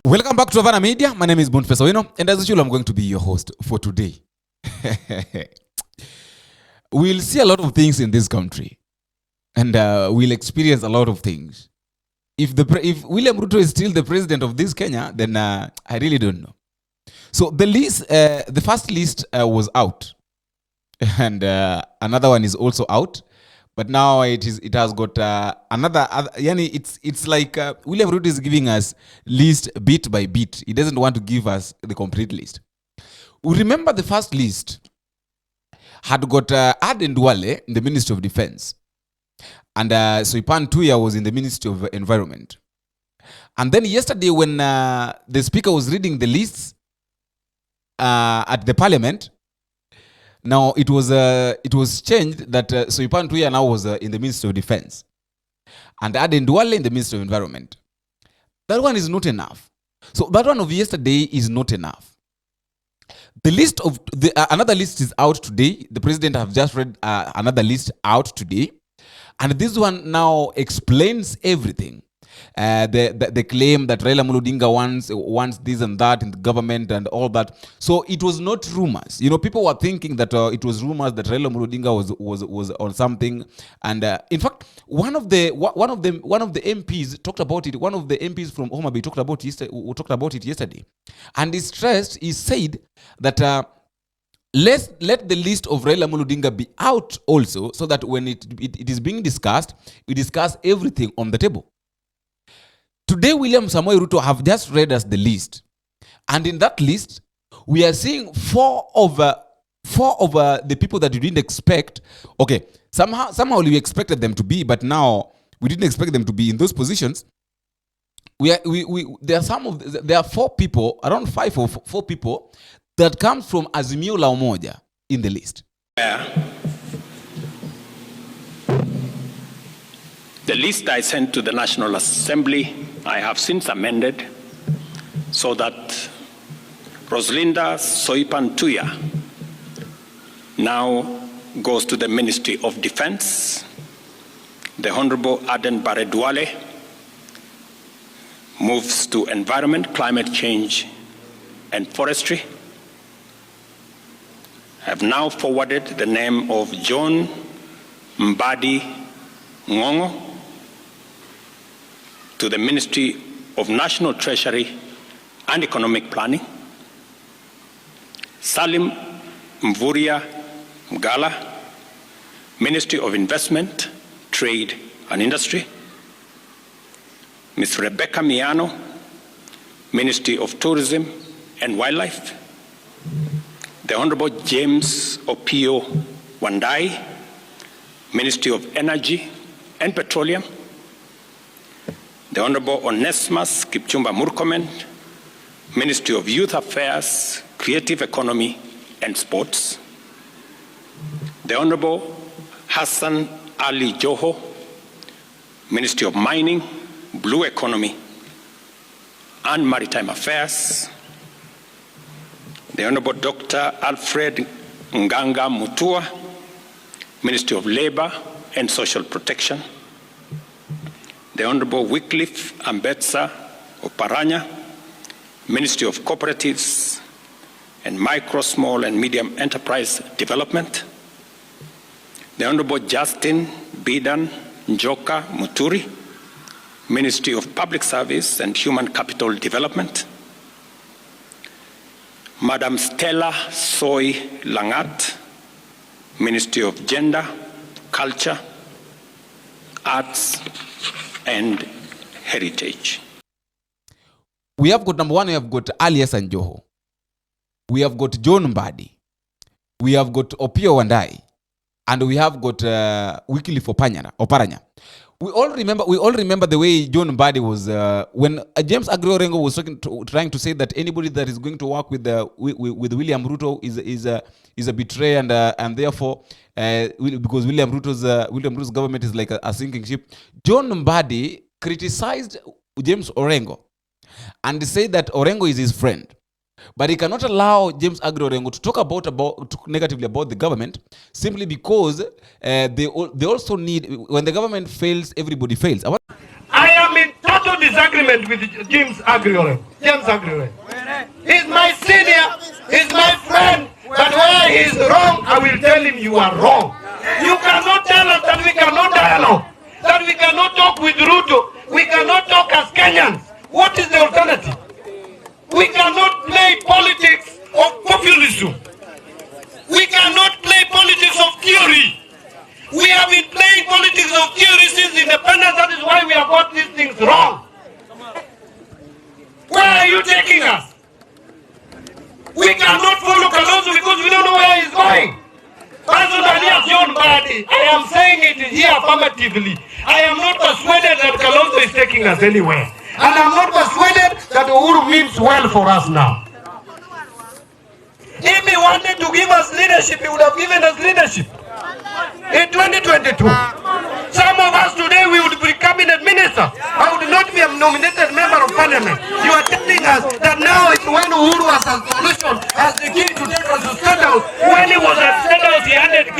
Welcome back to Havana Media. My name is Boniface Owino, and as usual, I'm going to be your host for today. We'll see a lot of things in this country, and we'll experience a lot of things. If William Ruto is still the president of this Kenya, then I really don't know. So the first list was out, and another one is also out. But now it has got it's like William Ruto is giving us list bit by bit. He doesn't want to give us the complete list. We remember the first list had got Aden Duale in the Ministry of Defense. And Soipan Tuya was in the Ministry of Environment. And then yesterday when the speaker was reading the lists at the parliament, now it was changed that Soipan Tuya now was in the Ministry of Defense, and Aden Duale in the Ministry of Environment. That one is not enough. So that one of yesterday is not enough. The list of another list is out today. The president have just read another list out today, and this one now explains everything. The claim that Raila Odinga wants this and that in the government and all that. So it was not rumors. You know, people were thinking that it was rumors that Raila Odinga was on something. And in fact, one of the MPs talked about it. One of the MPs from Homa Bay talked about it yesterday, and he stressed. He said that let the list of Raila Odinga be out also, so that when it is being discussed, we discuss everything on the table. Today, William Samoei Ruto have just read us the list. And in that list, we are seeing four of the people that you didn't expect. Okay, somehow we expected them to be, but now we didn't expect them to be in those positions. There are four people, around four people that come from Azimio la Umoja in the list. The list I sent to the National Assembly, I have since amended so that Roslinda Soipan Tuya now goes to the Ministry of Defense. The Honorable Aden Duale moves to Environment, Climate Change, and Forestry. I have now forwarded the name of John Mbadi Ngongo to the Ministry of National Treasury and Economic Planning. Salim Mvuria Mgala, Ministry of Investment, Trade and Industry. Ms. Rebecca Miano, Ministry of Tourism and Wildlife. The Honorable James Opio Wandai, Ministry of Energy and Petroleum. The Honorable Onesimus Kipchumba Murkomen, Ministry of Youth Affairs, Creative Economy and Sports. The Honorable Hassan Ali Joho, Ministry of Mining, Blue Economy and Maritime Affairs. The Honorable Dr. Alfred Nganga Mutua, Ministry of Labor and Social Protection. The Honorable Wycliffe Ambetsa Oparanya, Ministry of Cooperatives and Micro, Small and Medium Enterprise Development. The Honorable Justin Bidan Njoka Muturi, Ministry of Public Service and Human Capital Development. Madam Stella Soy Langat, Ministry of Gender, Culture, Arts and Heritage. We have got number one, we have got Ali Hassan Joho. We have got John Mbadi. We have got Opio Wandai. And we have got Wycliffe Oparanya. We all remember the way John Mbadi was when James Aggrey Orengo was trying to say that anybody that is going to work with William Ruto is a betrayer, and therefore because William Ruto's government is like a sinking ship. John Mbadi criticized James Orengo and said that Orengo is his friend. But he cannot allow James Aggrey Orengo to talk negatively about the government simply because they also need, when the government fails, everybody fails. I am in total total disagreement with James Agriole. He's my senior, he's my friend, but where he's wrong, I will tell him you are wrong. You cannot tell us that we cannot dialogue, that we cannot talk with Ruto, we cannot talk as Kenyans. What is the alternative? We cannot play politics of populism. We cannot play politics of theory. We have been playing politics of theory since independence. That is why we have got these things wrong. Where are you taking us? We cannot follow Kalonzo because we don't know where he's going. Personally, as John Badi, I am saying it here affirmatively. I am not persuaded that Kalonzo is taking us anywhere. And I'm not persuaded that Uhuru means well for us now. If he wanted to give us leadership, he would have given us leadership. In 2022, some of us today, we would be cabinet ministers. I would not be a nominated member of parliament. You are telling us that now it's when Uhuru has a solution, has the key to take us to State House. When he was at State House, he handed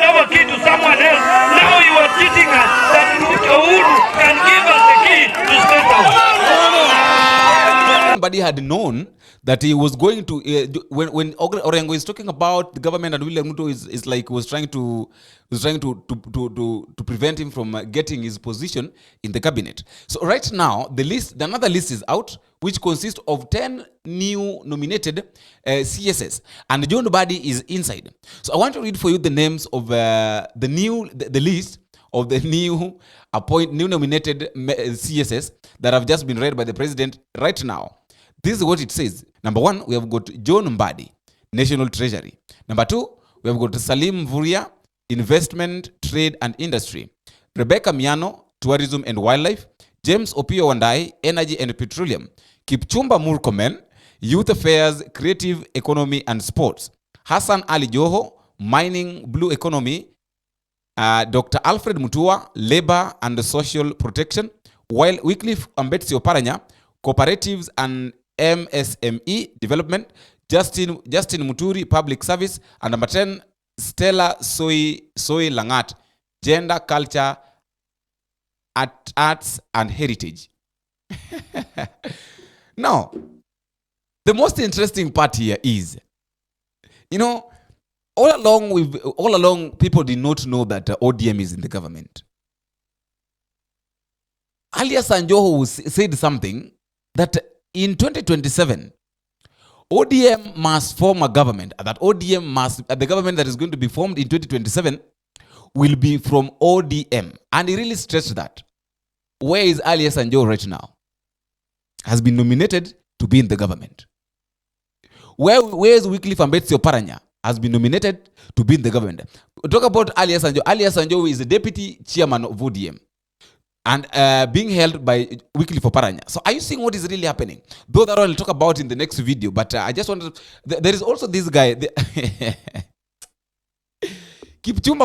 over key to someone else. Now you are teaching us that Uhuru can give us the key to State House. Somebody had known that he was going to when Orengo is talking about the government and William Ruto is like was trying to prevent him from getting his position in the cabinet. So right now another list is out, which consists of 10 new nominated CSS, and John Badi is inside. So I want to read for you the names of the list of the new nominated CSS that have just been read by the president right now. This is what it says. Number 1, we have got John Mbadi, National Treasury. Number 2, we have got Salim Vuria, Investment, Trade and Industry. Rebecca Miano, Tourism and Wildlife. James Opio Wandai, Energy and Petroleum. Kipchumba Murkomen, Youth Affairs, Creative Economy and Sports. Hassan Ali Joho, Mining, Blue Economy. Dr. Alfred Mutua, Labor and Social Protection. While Wycliffe Ambetsi Oparanya, Cooperatives and MSME Development. Justin Muturi, Public Service. And number 10, Stella Soy Langat, Gender, Culture, Arts and Heritage. Now, the most interesting part here is, all along people did not know that ODM is in the government. Alias Sanjoho said something that in 2027, ODM must form a government. That the government that is going to be formed in 2027 will be from ODM. And he really stressed that. Where is Alias Sanjoho right now? Has been nominated to be in the government. Where is Wycliffe Ambetsi Oparanya? Has been nominated to be in the government. Talk about Alias Sanjoho. Alias Sanjoho is the deputy chairman of ODM. And being held by Wycliffe Oparanya. So are you seeing what is really happening? Though that I'll talk about in the next video, but I just wanted to, there is also this guy. Kipchumba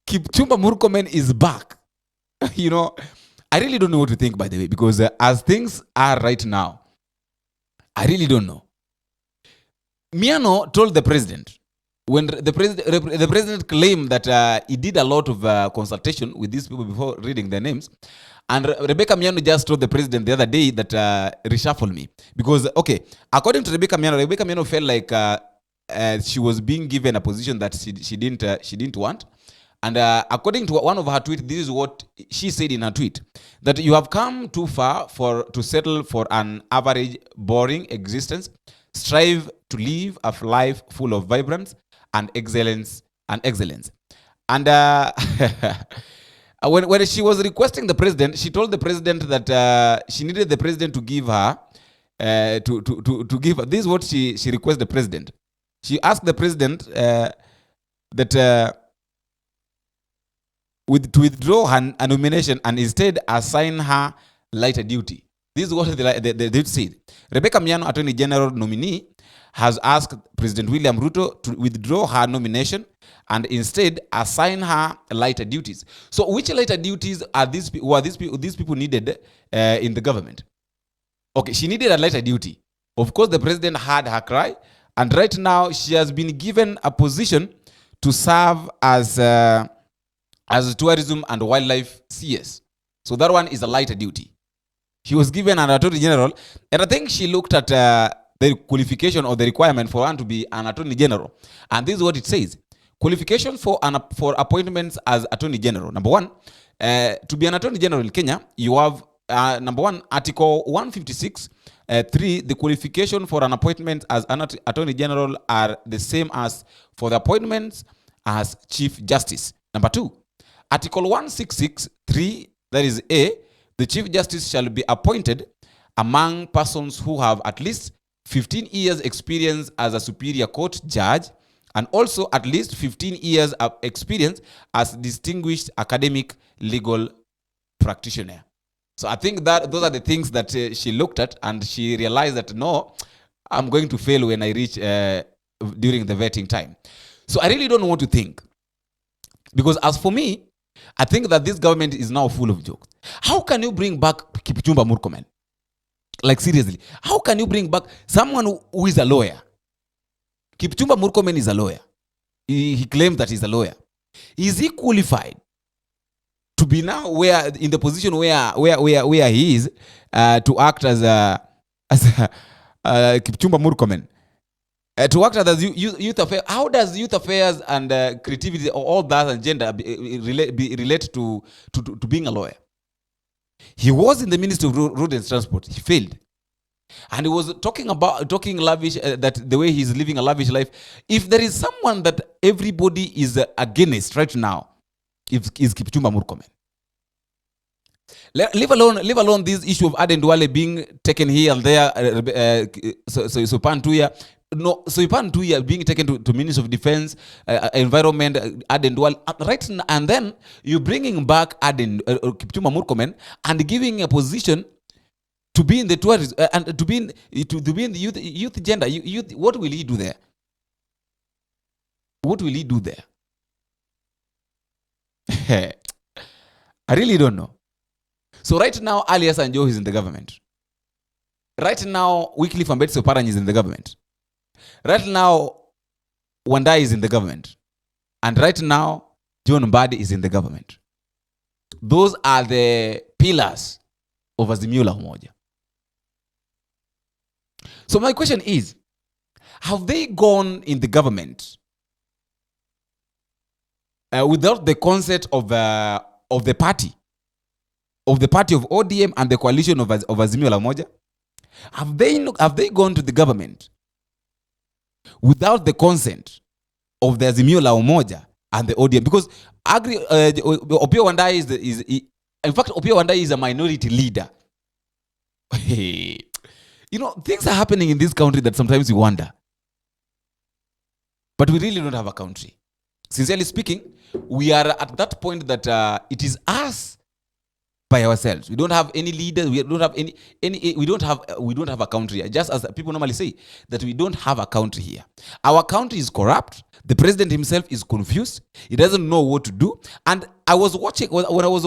Murkomen is back. I really don't know what to think, by the way, because as things are right now, I really don't know. Miano told the president, when the president claimed that he did a lot of consultation with these people before reading their names, and Rebecca Miano just told the president the other day that reshuffle me. Because, according to Rebecca Miano felt like she was being given a position that she didn't want. And according to one of her tweets, this is what she said in her tweet, that you have come too far to settle for an average, boring existence. Strive to live a life full of vibrance and excellence. And when she was requesting the president, she told the president that she needed the president to give her to give her. This is what she requested the president. She asked the president that to withdraw her nomination and instead assign her lighter duty. This is what they said. Rebecca Miano, Attorney General nominee, has asked President William Ruto to withdraw her nomination and instead assign her lighter duties. So which lighter duties are these people needed in the government? Okay, she needed a lighter duty. Of course, the president had her cry, and right now she has been given a position to serve as tourism and wildlife CS. So that one is a lighter duty. He was given an attorney general, and I think she looked at the qualification or the requirement for one to be an attorney general. And this is what it says. Qualifications for appointments as attorney general. Number one, to be an attorney general in Kenya, you have number one, Article 156, 3, the qualification for an appointment as an attorney general are the same as for the appointments as chief justice. Number two, Article 166, 3, that is A, the chief justice shall be appointed among persons who have at least 15 years experience as a superior court judge, and also at least 15 years of experience as distinguished academic legal practitioner. So I think that those are the things that she looked at, and she realized that, no, I'm going to fail when I reach during the vetting time. So I really don't know what to think. Because as for me, I think that this government is now full of jokes. How can you bring back Kipchumba Murkomen? Like, seriously, how can you bring back someone who is a lawyer? Kipchumba Murkomen is a lawyer. He claims that he's a lawyer. Is he qualified to be now in the position where he is to act as Kipchumba Murkomen? To act as youth affairs. How does youth affairs and creativity, or all that, and gender relate to being a lawyer? He was in the Ministry of Road and Transport. He failed. And he was talking lavish, that the way he's living a lavish life. If there is someone that everybody is against right now, is Kipchumba Murkomen. Leave alone this issue of Aden Duale being taken here and there, Soipan Tuya. No, Soipan Tuya being taken to Ministry of Defense, Environment, Aden Duale. Right now, and then you're bringing back Kipchumba Murkomen and giving a position to be in the tourism and to be in the youth gender. Youth, what will he do there? What will he do there? I really don't know. So right now, Alias Anjo is in the government. Right now, Wycliffe Ambetsa Oparanya is in the government. Right now, Wandai is in the government. And right now, John Mbadi is in the government. Those are the pillars of Azimio la Umoja. So my question is, have they gone in the government without the consent of the party? Of the party of ODM and the coalition of Azimio la Umoja? Have they gone to the government without the consent of the Azimio la Umoja and the ODM? Because Opiyo Wandayi is in fact, Opiyo Wandayi is a minority leader. You know, things are happening in this country that sometimes you wonder. But we really don't have a country. Sincerely speaking, we are at that point that it is us by ourselves. We don't have any leaders. We don't have we don't have a country. Just as people normally say that we don't have a country here. Our country is corrupt. The president himself is confused. He doesn't know what to do. And when I was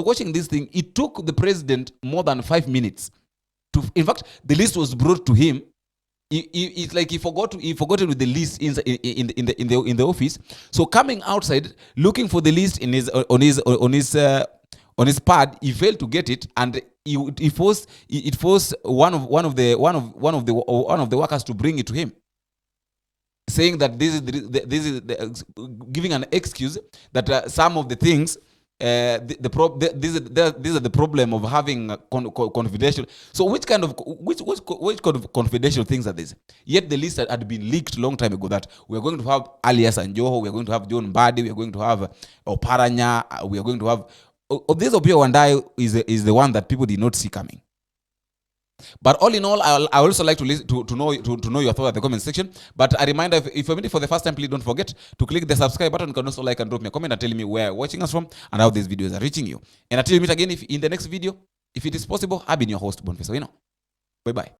watching this thing, it took the president more than 5 minutes in fact, the list was brought to him. It's like he forgot with the list in the office. So coming outside looking for the list on his pad, he failed to get it, and it forced one of the workers to bring it to him, saying that this is giving an excuse that some of the things. These are the problem of having confidential. So which kind of confidential things are these? Yet the list had been leaked long time ago that we are going to have Alias Anjoho, we are going to have John Mbadi, we are going to have Oparanya, we are going to have this Opiyo Wandayi is the one that people did not see coming. But all in all, I also like to know your thoughts at the comment section. But a reminder, if you're meeting for the first time, please don't forget to click the subscribe button. You can also like and drop me a comment and tell me where you're watching us from and how these videos are reaching you. And until we meet again in the next video, if it is possible, I've been your host, Boniface. Bye bye.